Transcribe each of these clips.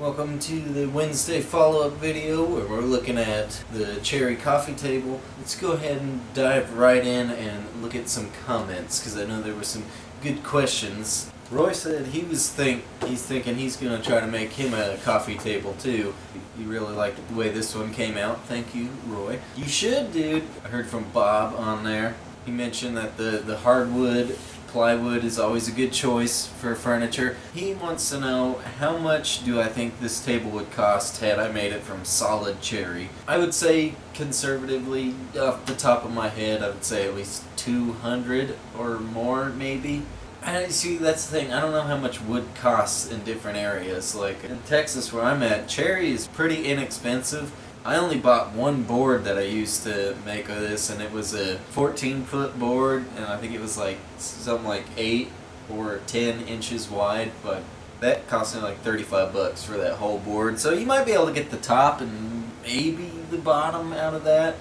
Welcome to the Wednesday follow-up video where we're looking at the cherry coffee table. Let's go ahead and dive right in and look at some comments because I know there were some good questions. Roy said he's thinking he's going to try to make him a coffee table too. He really liked the way this one came out. Thank you, Roy. You should, dude. I heard from Bob on there. He mentioned that the hardwood plywood is always a good choice for furniture. He wants to know how much do I think this table would cost had I made it from solid cherry. I would say conservatively, off the top of my head, I would say at least 200 or more maybe. And see, that's the thing, I don't know how much wood costs in different areas. Like in Texas where I'm at, cherry is pretty inexpensive. I only bought one board that I used to make this, and it was a 14-foot board, and I think it was like something like 8 or 10 inches wide, but that cost me like $35 for that whole board. So you might be able to get the top and maybe the bottom out of that.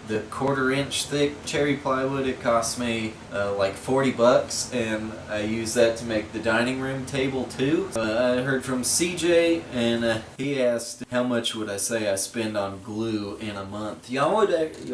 The 1/4 inch thick cherry plywood, it cost me like $40, and I used that to make the dining room table too. I heard from CJ, and he asked how much would I say I spend on glue in a month. Y'all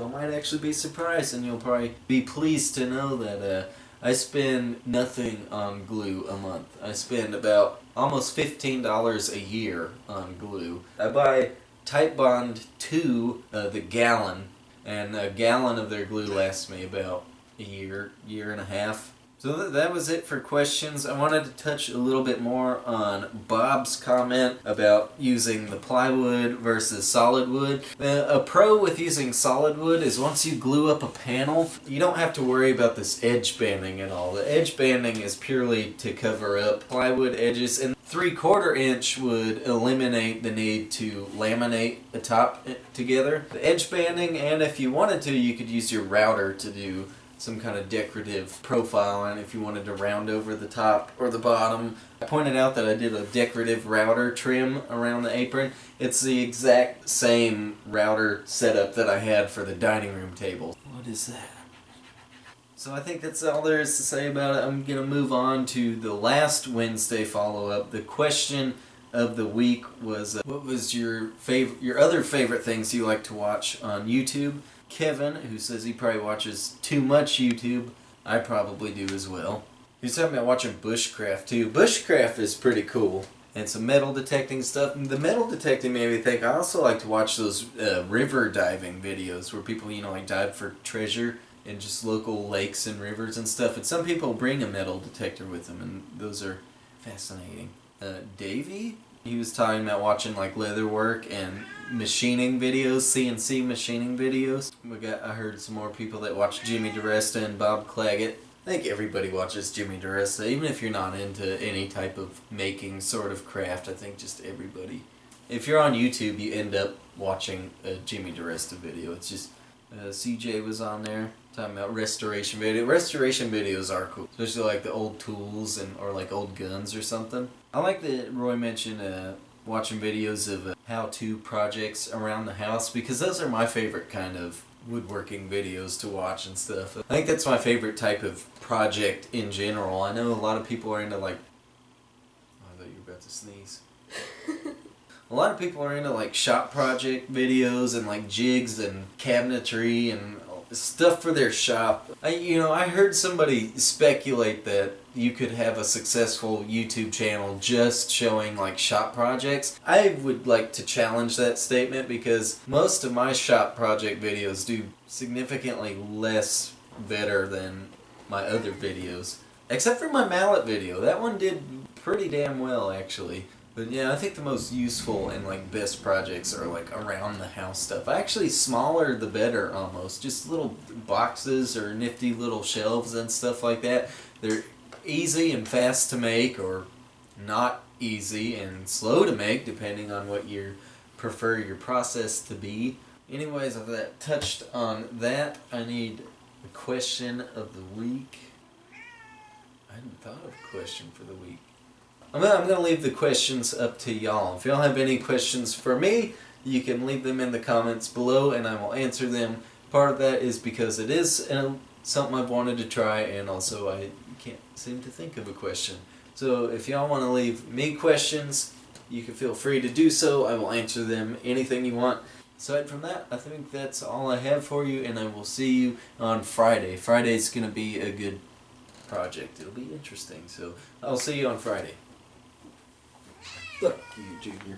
might actually be surprised, and you'll probably be pleased to know that I spend nothing on glue a month. I spend about almost $15 a year on glue. I buy Type Bond 2, the gallon. And a gallon of their glue lasts me about a year and a half. So that was it for questions. I wanted to touch a little bit more on Bob's comment about using the plywood versus solid wood. A pro with using solid wood is once you glue up a panel, you don't have to worry about this edge banding at all. The edge banding is purely to cover up plywood edges, and 3/4 inch would eliminate the need to laminate the top together. The edge banding, and if you wanted to, you could use your router to do some kind of decorative profile, and if you wanted to round over the top or the bottom. I pointed out that I did a decorative router trim around the apron. It's the exact same router setup that I had for the dining room table. What is that? So I think that's all there is to say about it. I'm going to move on to the last Wednesday follow-up. The question of the week was, what was your other favorite things you like to watch on YouTube? Kevin, who says he probably watches too much YouTube. I probably do as well. He's talking about watching bushcraft too. Bushcraft is pretty cool. And some metal detecting stuff. The metal detecting made me think I also like to watch those river diving videos where people, like dive for treasure in just local lakes and rivers and stuff. And some people bring a metal detector with them, and those are fascinating. Davey, he was talking about watching like leather work and machining videos, CNC machining videos. I heard some more people that watch Jimmy DiResta and Bob Claggett. I think everybody watches Jimmy DiResta, even if you're not into any type of making sort of craft. I think just everybody. If you're on YouTube, you end up watching a Jimmy DiResta video. It's just CJ was on there talking about restoration video. Restoration videos are cool, especially like the old tools or like old guns or something. I like that Roy mentioned watching videos of how-to projects around the house, because those are my favorite kind of woodworking videos to watch and stuff. I think that's my favorite type of project in general. I know a lot of people are into like... Oh, I thought you were about to sneeze. A lot of people are into like shop project videos and like jigs and cabinetry and stuff for their shop. I heard somebody speculate that you could have a successful YouTube channel just showing like shop projects. I would like to challenge that statement because most of my shop project videos do significantly less better than my other videos. Except for my mallet video. That one did pretty damn well actually. But yeah, I think the most useful and like best projects are like around the house stuff. Actually, smaller the better almost. Just little boxes or nifty little shelves and stuff like that. They're easy and fast to make, or not easy and slow to make, depending on what you prefer your process to be. Anyways, I've touched on that. I need the question of the week. I hadn't thought of a question for the week. I'm going to leave the questions up to y'all. If y'all have any questions for me, you can leave them in the comments below and I will answer them. Part of that is because it is something I've wanted to try, and also I can't seem to think of a question. So if y'all want to leave me questions, you can feel free to do so. I will answer them anything you want. Aside from that, I think that's all I have for you, and I will see you on Friday. Friday's going to be a good project. It'll be interesting, so I'll see you on Friday. Look, you Junior.